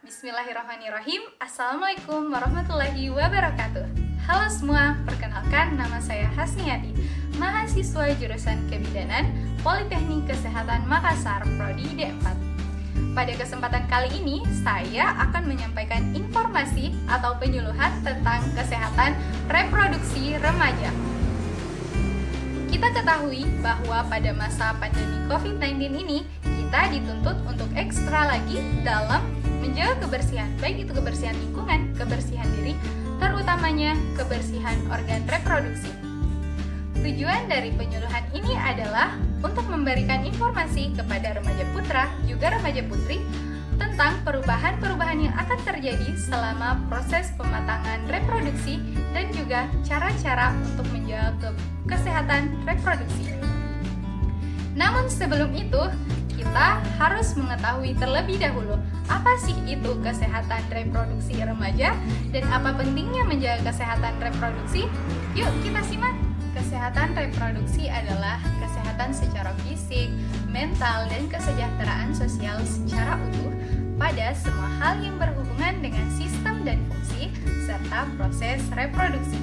Bismillahirrahmanirrahim. Assalamualaikum warahmatullahi wabarakatuh. Halo semua, perkenalkan nama saya Hasniati, mahasiswa jurusan Kebidanan Politeknik Kesehatan Makassar, Prodi D4. Pada kesempatan kali ini, saya akan menyampaikan informasi atau penyuluhan tentang kesehatan reproduksi remaja. Kita ketahui bahwa pada masa pandemi COVID-19 ini, kita dituntut untuk ekstra lagi dalam menjaga kebersihan, baik itu kebersihan lingkungan, kebersihan diri, terutamanya kebersihan organ reproduksi. Tujuan dari penyuluhan ini adalah untuk memberikan informasi kepada remaja putra, juga remaja putri, tentang perubahan-perubahan yang akan terjadi selama proses pematangan reproduksi dan juga cara-cara untuk menjaga kesehatan reproduksi. Namun sebelum itu, kita harus mengetahui terlebih dahulu apa sih itu kesehatan reproduksi remaja dan apa pentingnya menjaga kesehatan reproduksi. Yuk kita simak. Kesehatan reproduksi adalah kesehatan secara fisik, mental, dan kesejahteraan sosial secara utuh pada semua hal yang berhubungan dengan sistem dan fungsi serta proses reproduksi,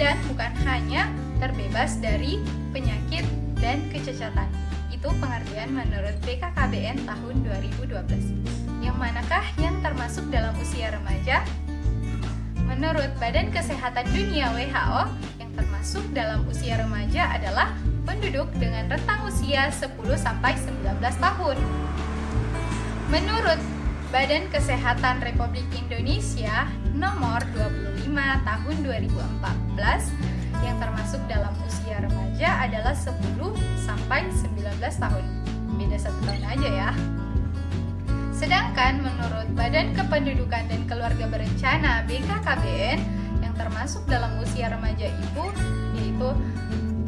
dan bukan hanya terbebas dari penyakit dan kecacatan. Itu pengertian menurut BKKBN tahun 2012. Yang manakah yang termasuk dalam usia remaja? Menurut Badan Kesehatan Dunia WHO, yang termasuk dalam usia remaja adalah penduduk dengan rentang usia 10-19 tahun. Menurut Badan Kesehatan Republik Indonesia nomor 25 tahun 2014, yang termasuk dalam usia remaja adalah 10-19 tahun. Beda 1 tahun aja ya. Sedangkan menurut Badan Kependudukan dan Keluarga Berencana BKKBN, yang termasuk dalam usia remaja itu yaitu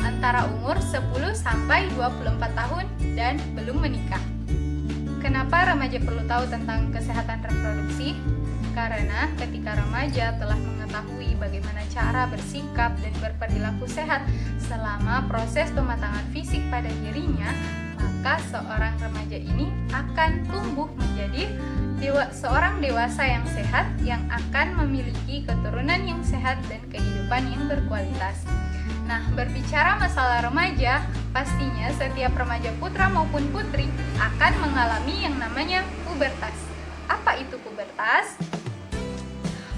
antara umur 10-24 tahun dan belum menikah. Kenapa remaja perlu tahu tentang kesehatan reproduksi? Karena ketika remaja telah mengetahui bagaimana cara bersikap dan berperilaku sehat selama proses pematangan fisik pada dirinya, maka seorang remaja ini akan tumbuh menjadi seorang dewasa yang sehat yang akan memiliki keturunan yang sehat dan kehidupan yang berkualitas. Nah, berbicara masalah remaja, pastinya setiap remaja putra maupun putri akan mengalami yang namanya pubertas. Apa itu pubertas?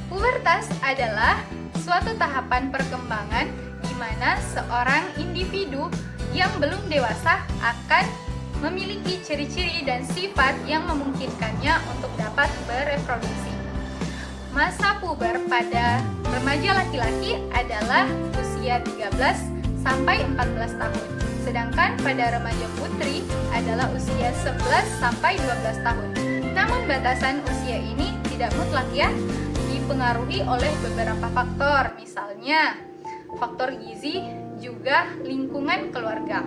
Pubertas adalah suatu tahapan perkembangan di mana seorang individu yang belum dewasa akan memiliki ciri-ciri dan sifat yang memungkinkannya untuk dapat bereproduksi. Masa puber pada remaja laki-laki adalah usia 13 sampai 14 tahun. Sedangkan pada remaja putri adalah usia 11 sampai 12 tahun. Namun batasan usia ini tidak mutlak ya, dipengaruhi oleh beberapa faktor, misalnya faktor gizi, juga lingkungan keluarga.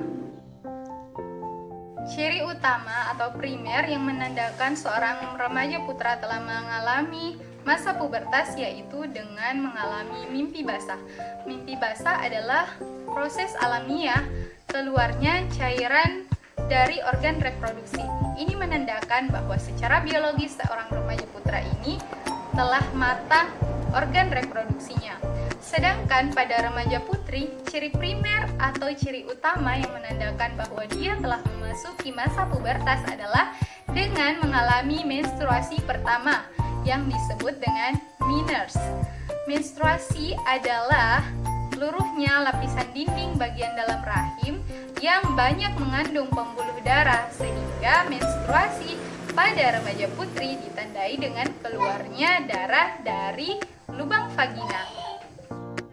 Ciri utama atau primer yang menandakan seorang remaja putra telah mengalami masa pubertas yaitu dengan mengalami mimpi basah. Mimpi basah adalah proses alamiah keluarnya cairan dari organ reproduksi. Ini menandakan bahwa secara biologis seorang remaja putra ini telah matang organ reproduksinya. Sedangkan pada remaja putri, ciri primer atau ciri utama yang menandakan bahwa dia telah memasuki masa pubertas adalah dengan mengalami menstruasi pertama yang disebut dengan menarche. Menstruasi adalah luruhnya lapisan dinding bagian dalam rahim yang banyak mengandung pembuluh darah, sehingga menstruasi pada remaja putri ditandai dengan keluarnya darah dari lubang vagina.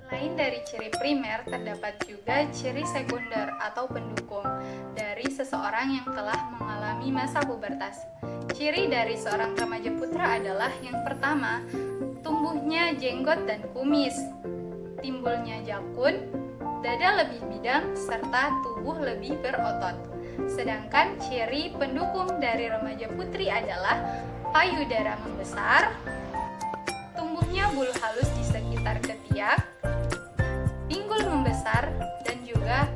Selain dari ciri primer, terdapat juga ciri sekunder atau pendukung dari seseorang yang telah mengalami masa pubertas. Ciri dari seorang remaja putra adalah yang pertama, tumbuhnya jenggot dan kumis, timbulnya jakun, dada lebih bidang, serta tubuh lebih berotot. Sedangkan ciri pendukung dari remaja putri adalah payudara membesar, tumbuhnya bulu halus di sekitar ketiak, pinggul membesar, dan juga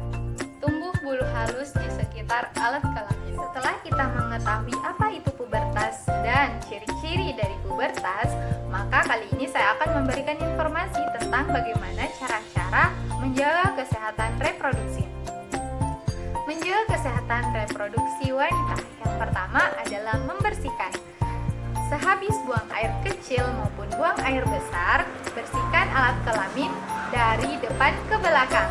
tumbuh bulu halus di sekitar alat kelamin. Setelah kita mengetahui apa itu pubertas dan ciri-ciri dari pubertas, maka kali ini saya akan memberikan informasi tentang bagaimana cara-cara menjaga kesehatan reproduksi. Menjaga kesehatan reproduksi wanita, yang pertama adalah membersihkan. Sehabis buang air kecil maupun buang air besar, bersihkan alat kelamin dari depan ke belakang.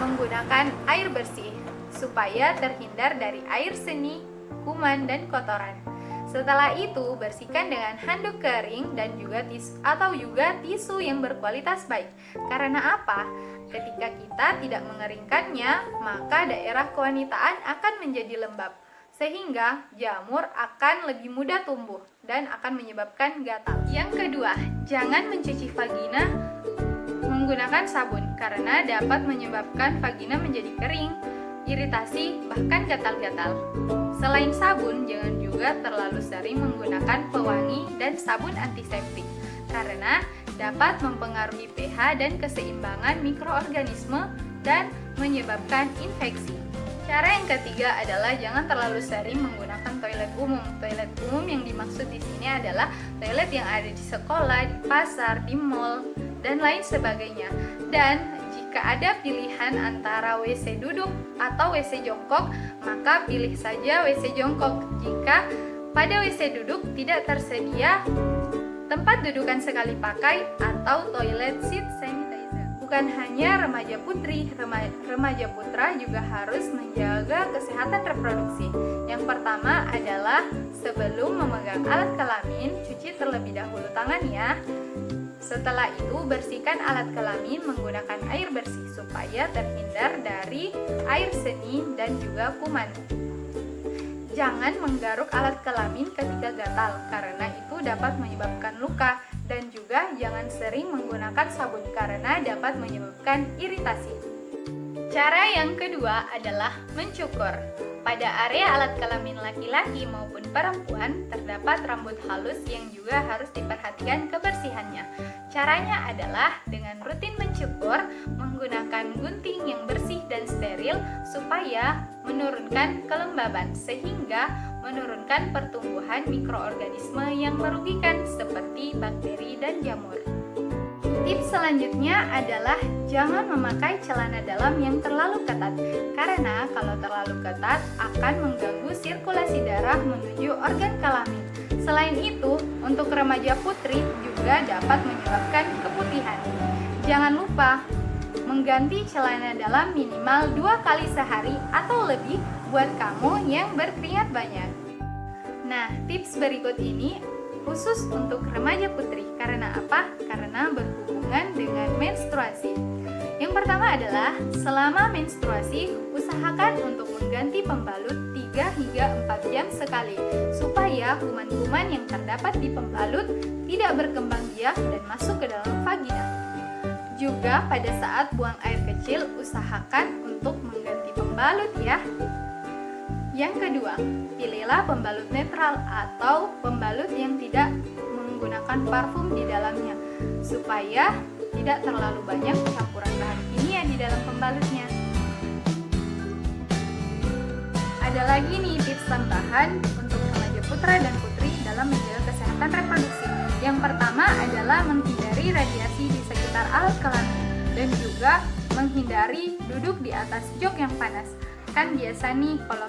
Menggunakan air bersih supaya terhindar dari air seni, kuman, dan kotoran. Setelah itu, bersihkan dengan handuk kering dan juga tisu yang berkualitas baik. Karena apa? Ketika kita tidak mengeringkannya, maka daerah kewanitaan akan menjadi lembab, sehingga jamur akan lebih mudah tumbuh dan akan menyebabkan gatal. Yang kedua, jangan mencuci vagina menggunakan sabun karena dapat menyebabkan vagina menjadi kering, iritasi, bahkan gatal-gatal. Selain sabun, jangan juga terlalu sering menggunakan pewangi dan sabun antiseptik karena dapat mempengaruhi pH dan keseimbangan mikroorganisme dan menyebabkan infeksi. Cara yang ketiga adalah jangan terlalu sering menggunakan toilet umum. Toilet umum yang dimaksud di sini adalah toilet yang ada di sekolah, di pasar, di mall, dan lain sebagainya. Dan jika ada pilihan antara WC duduk atau WC jongkok, maka pilih saja WC jongkok jika pada WC duduk tidak tersedia tempat dudukan sekali pakai atau toilet seat sanitizer. Bukan hanya remaja putri, remaja putra juga harus menjaga kesehatan reproduksi. Yang pertama adalah sebelum memegang alat kelamin, cuci terlebih dahulu tangan ya. Setelah itu, bersihkan alat kelamin menggunakan air bersih supaya terhindar dari air seni dan juga kuman. Jangan menggaruk alat kelamin ketika gatal, karena itu dapat menyebabkan luka. Dan juga jangan sering menggunakan sabun karena dapat menyebabkan iritasi. Cara yang kedua adalah mencukur. Pada area alat kelamin laki-laki maupun perempuan terdapat rambut halus yang juga harus diperhatikan kebersihannya. Caranya adalah dengan rutin mencukur menggunakan gunting yang bersih dan steril supaya menurunkan kelembaban sehingga menurunkan pertumbuhan mikroorganisme yang merugikan seperti bakteri dan jamur. Tips selanjutnya adalah jangan memakai celana dalam yang terlalu ketat, karena kalau terlalu ketat akan mengganggu sirkulasi darah menuju organ kelamin. Selain itu, untuk remaja putri juga dapat menyebabkan keputihan. Jangan lupa mengganti celana dalam minimal 2 kali sehari atau lebih buat kamu yang berkeringat banyak. Nah, tips berikut ini khusus untuk remaja putri. Karena apa? Karena berhubungan dengan menstruasi. Yang pertama adalah selama menstruasi, usahakan untuk mengganti pembalut 3 hingga 4 jam sekali supaya kuman-kuman yang terdapat di pembalut tidak berkembang biak dan masuk ke dalam vagina. Juga pada saat buang air kecil, usahakan untuk mengganti pembalut ya. Yang kedua, pilihlah pembalut netral atau pembalut yang tidak menggunakan parfum di dalamnya supaya tidak terlalu banyak campuran bahan kimia di dalam pembalutnya. Ada lagi nih tips tambahan untuk remaja putra dan putri dalam menjaga kesehatan reproduksi. Yang pertama adalah menghindari radiasi di sekitar alat kelamin dan juga menghindari duduk di atas jok yang panas. Kan biasa nih kalau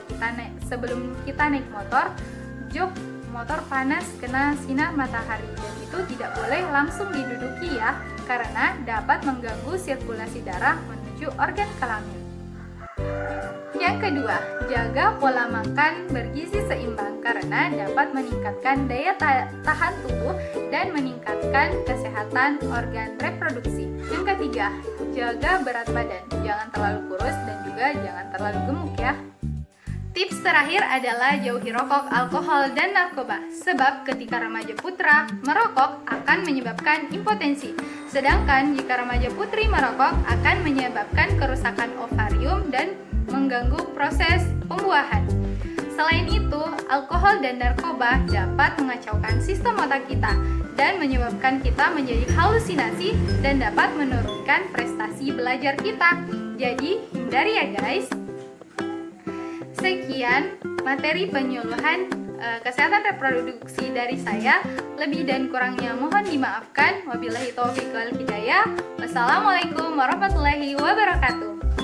sebelum kita naik motor, jok motor panas kena sinar matahari dan itu tidak boleh langsung diduduki ya, karena dapat mengganggu sirkulasi darah menuju organ kelamin. Yang kedua, jaga pola makan bergizi seimbang karena dapat meningkatkan daya tahan tubuh dan meningkatkan kesehatan organ reproduksi. Yang ketiga, jaga berat badan, jangan terlalu kurus dan juga jangan terlalu gemuk ya. Tips terakhir adalah jauhi rokok, alkohol, dan narkoba. Sebab ketika remaja putra merokok akan menyebabkan impotensi. Sedangkan jika remaja putri merokok akan menyebabkan kerusakan ovarium dan mengganggu proses pembuahan. Selain itu, alkohol dan narkoba dapat mengacaukan sistem otak kita dan menyebabkan kita menjadi halusinasi dan dapat menurunkan prestasi belajar kita. Jadi, hindari ya guys. Sekian materi penyuluhan kesehatan reproduksi dari saya. Lebih dan kurangnya mohon dimaafkan. Wabillahi taufiq wal hidayah. Wassalamualaikum warahmatullahi wabarakatuh.